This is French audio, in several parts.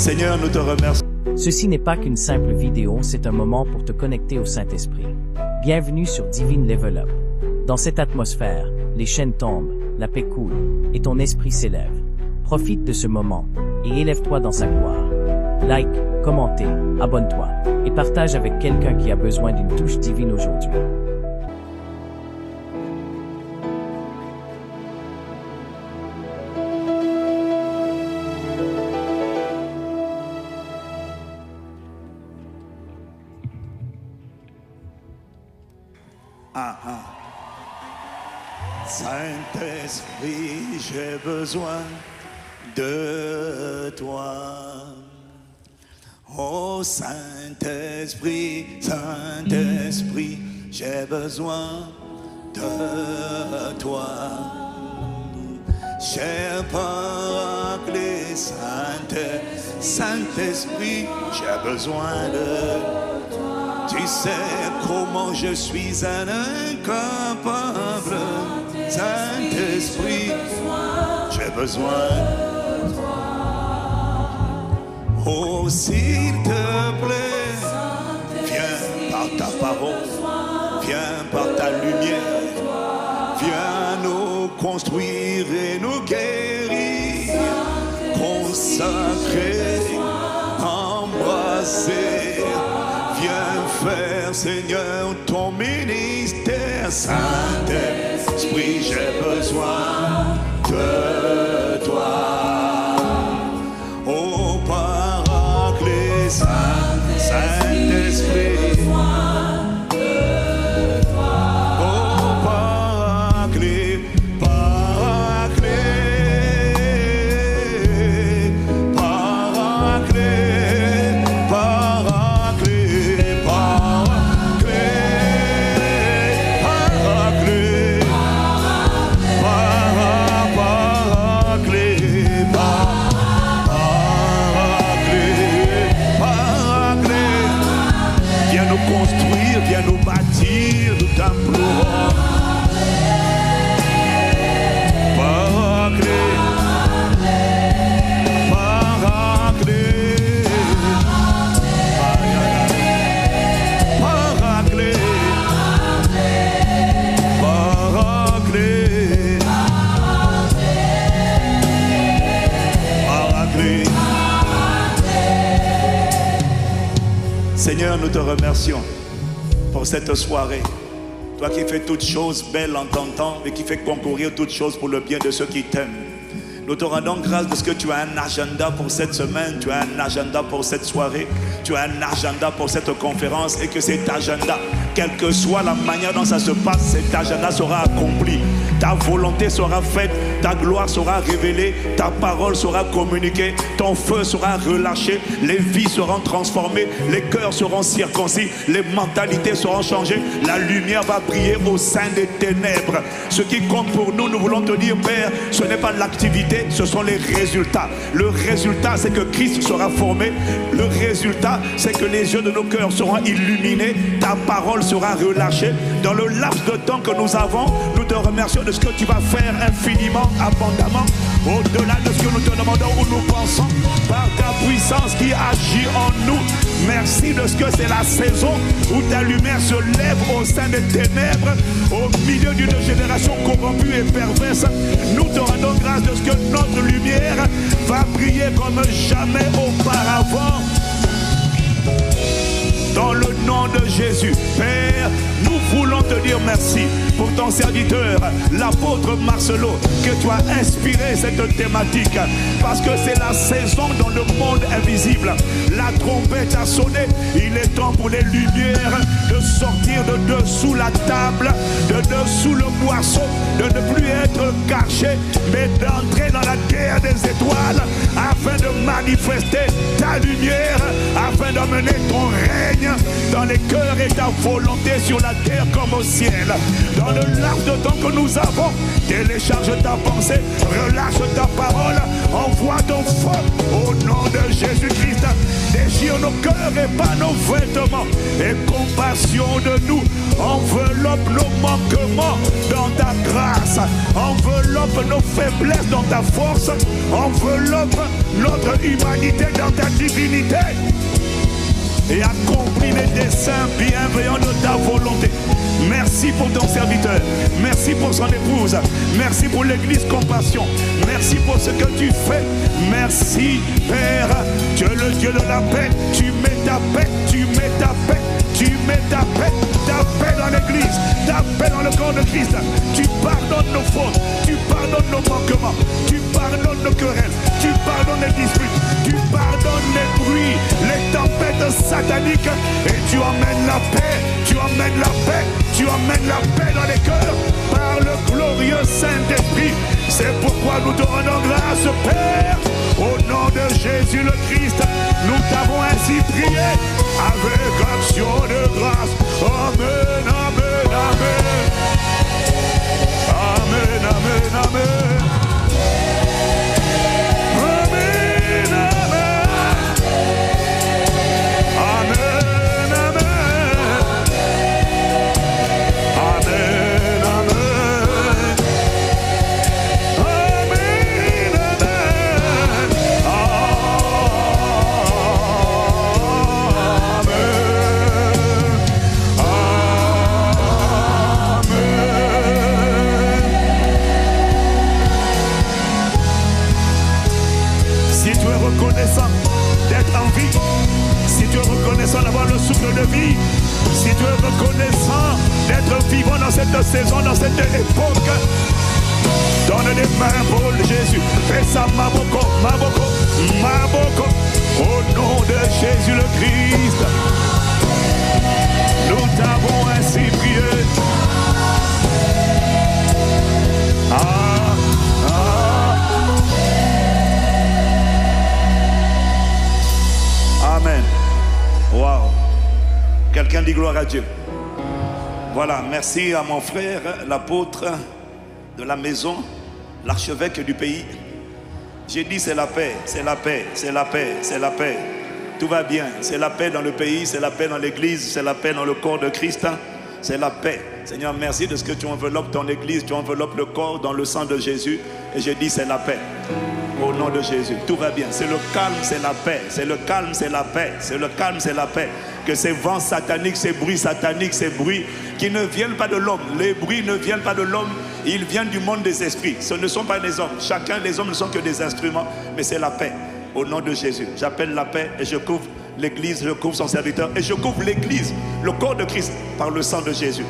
Seigneur, nous te remercions. Ceci n'est pas qu'une simple vidéo, c'est un moment pour te connecter au Saint-Esprit. Bienvenue sur Divine Level Up. Dans cette atmosphère, les chaînes tombent, la paix coule, et ton esprit s'élève. Profite de ce moment, et élève-toi dans sa gloire. Like, commentez, abonne-toi, et partage avec quelqu'un qui a besoin d'une touche divine aujourd'hui. Saint-Esprit, j'ai besoin de toi. Oh Saint-Esprit, Saint-Esprit, j'ai besoin de toi. Cher Paraclet, Saint-Esprit, j'ai besoin de toi. Tu sais comment je suis un incapable. Saint-Esprit, j'ai besoin de toi. Oh, s'il te plaît, viens par ta parole, viens par ta lumière, viens nous construire et nous guérir, consacrer, embrasser. Viens faire, Seigneur, ton ministère. Saint-Esprit, j'ai besoin de toi. Oh Paraclet, Saint-Esprit. Viens nous bâtir, nous t'implorons. Paraclet, Paraclet, Paraclet, Paraclet, Paraclet. Seigneur, nous te remercions pour cette soirée. Toi qui fais toutes choses belles en ton temps et qui fais concourir toutes choses pour le bien de ceux qui t'aiment. Nous te rendons grâce parce que tu as un agenda pour cette semaine, tu as un agenda pour cette soirée, tu as un agenda pour cette conférence et que cet agenda, quelle que soit la manière dont ça se passe, cet agenda sera accompli. Ta volonté sera faite, ta gloire sera révélée, ta parole sera communiquée, ton feu sera relâché, les vies seront transformées, les cœurs seront circoncis, les mentalités seront changées, la lumière va briller au sein des ténèbres. Ce qui compte pour nous, nous voulons te dire, Père, ce n'est pas l'activité, ce sont les résultats. Le résultat, c'est que Christ sera formé. Le résultat, c'est que les yeux de nos cœurs seront illuminés, ta parole sera relâchée. Dans le laps de temps que nous avons, nous te remercions de ce que tu vas faire infiniment, abondamment, au-delà de ce que nous te demandons ou nous pensons, par ta puissance qui agit en nous. Merci de ce que c'est la saison où ta lumière se lève au sein des ténèbres, au milieu d'une génération corrompue et perverse. Nous te rendons grâce de ce que notre lumière va briller comme jamais auparavant. Dans le nom de Jésus, Père, nous voulons te dire merci pour ton serviteur, l'apôtre Marcelo, que tu as inspiré cette thématique, parce que c'est la saison dans le monde invisible. La trompette a sonné, il est temps pour les lumières de sortir de dessous la table, de dessous le boisseau, de ne plus être caché, mais d'entrer dans la guerre des étoiles, afin de manifester ta lumière, afin d'emmener ton règne dans les cœurs et ta volonté sur la terre comme au ciel. Dans le laps de temps que nous avons, télécharge ta pensée, relâche ta parole, envoie ton feu au nom de Jésus-Christ. Déchire nos cœurs et pas nos vêtements, et compassion de nous. Enveloppe nos manquements dans ta grâce, enveloppe nos faiblesses dans ta force, enveloppe notre humanité dans ta divinité et accomplis les desseins bienveillants de ta volonté. Merci pour ton serviteur, merci pour son épouse, merci pour l'église Compassion, merci pour ce que tu fais. Merci Père, tu es le Dieu de la paix, tu mets ta paix, tu mets ta paix, tu mets ta paix dans l'église, ta paix dans le corps de Christ. Tu pardonnes nos fautes, tu pardonnes nos manquements, tu pardonnes nos querelles, tu pardonnes les disputes, tu pardonnes les bruits, les tempêtes sataniques, et tu emmènes la paix, tu emmènes la paix, tu emmènes la paix dans les cœurs par le glorieux Saint-Esprit. C'est pourquoi nous te rendons grâce, Père, au nom de Jésus le Christ. Nous t'avons ainsi prié avec action de grâce. Amen, amen, amen. Amen, amen, amen. D'être en vie, si tu es reconnaissant d'avoir le souffle de vie, si tu es reconnaissant d'être vivant dans cette saison, dans cette époque, donne les mains pour Jésus. Fais ça, Maboko, Maboko, Maboko, au nom de Jésus le Christ. Nous t'avons ainsi prié. Amen. Wow. Quelqu'un dit gloire à Dieu. Voilà, merci à mon frère, l'apôtre de la maison, l'archevêque du pays. J'ai dit c'est la paix, c'est la paix, c'est la paix, c'est la paix. Tout va bien, c'est la paix dans le pays, c'est la paix dans l'église, c'est la paix dans le corps de Christ. C'est la paix. Seigneur, merci de ce que tu enveloppes ton église, tu enveloppes le corps dans le sang de Jésus. Et je dis c'est la paix. Au nom de Jésus, tout va bien. C'est le calme, c'est la paix. C'est le calme, c'est la paix. C'est le calme, c'est la paix. Que ces vents sataniques, ces bruits sataniques, ces bruits qui ne viennent pas de l'homme. Les bruits ne viennent pas de l'homme. Ils viennent du monde des esprits. Ce ne sont pas des hommes. Chacun des hommes ne sont que des instruments. Mais c'est la paix. Au nom de Jésus, j'appelle la paix et je couvre l'église, je couvre son serviteur et je couvre l'église, le corps de Christ, par le sang de Jésus.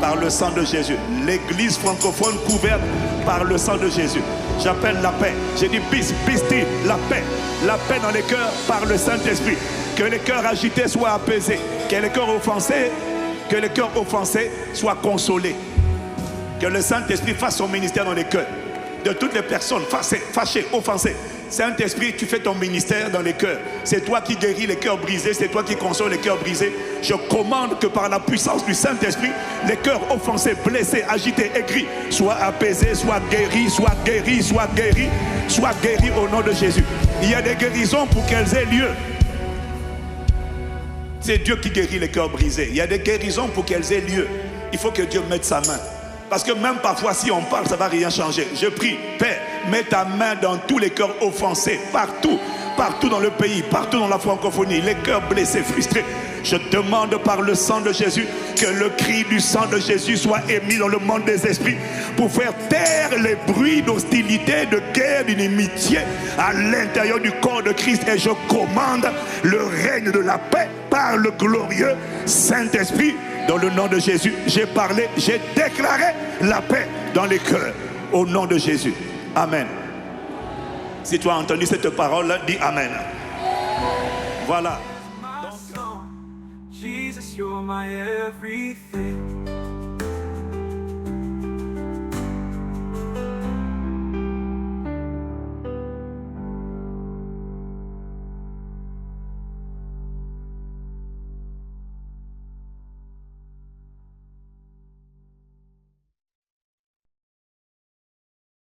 Par le sang de Jésus. L'église francophone couverte par le sang de Jésus. J'appelle la paix. J'ai dit pisti, la paix. La paix dans les cœurs par le Saint-Esprit. Que les cœurs agités soient apaisés. Que les cœurs offensés soient consolés. Que le Saint-Esprit fasse son ministère dans les cœurs de toutes les personnes fâchées, offensées. Saint-Esprit, tu fais ton ministère dans les cœurs. C'est toi qui guéris les cœurs brisés, c'est toi qui consoles les cœurs brisés. Je commande que par la puissance du Saint-Esprit, les cœurs offensés, blessés, agités, aigris, soient apaisés, soient guéris, soient guéris, soient guéris, soient guéris au nom de Jésus. Il y a des guérisons pour qu'elles aient lieu. C'est Dieu qui guérit les cœurs brisés. Il y a des guérisons pour qu'elles aient lieu. Il faut que Dieu mette sa main. Parce que même parfois, si on parle, ça ne va rien changer. Je prie, Père, mets ta main dans tous les cœurs offensés, partout, partout dans le pays, partout dans la francophonie, les cœurs blessés, frustrés. Je demande par le sang de Jésus que le cri du sang de Jésus soit émis dans le monde des esprits pour faire taire les bruits d'hostilité, de guerre, d'inimitié à l'intérieur du corps de Christ. Et je commande le règne de la paix par le glorieux Saint-Esprit. Dans le nom de Jésus, j'ai parlé, j'ai déclaré la paix dans les cœurs. Au nom de Jésus. Amen. Si tu as entendu cette parole, dis Amen. Voilà. Jesus, you're my everything.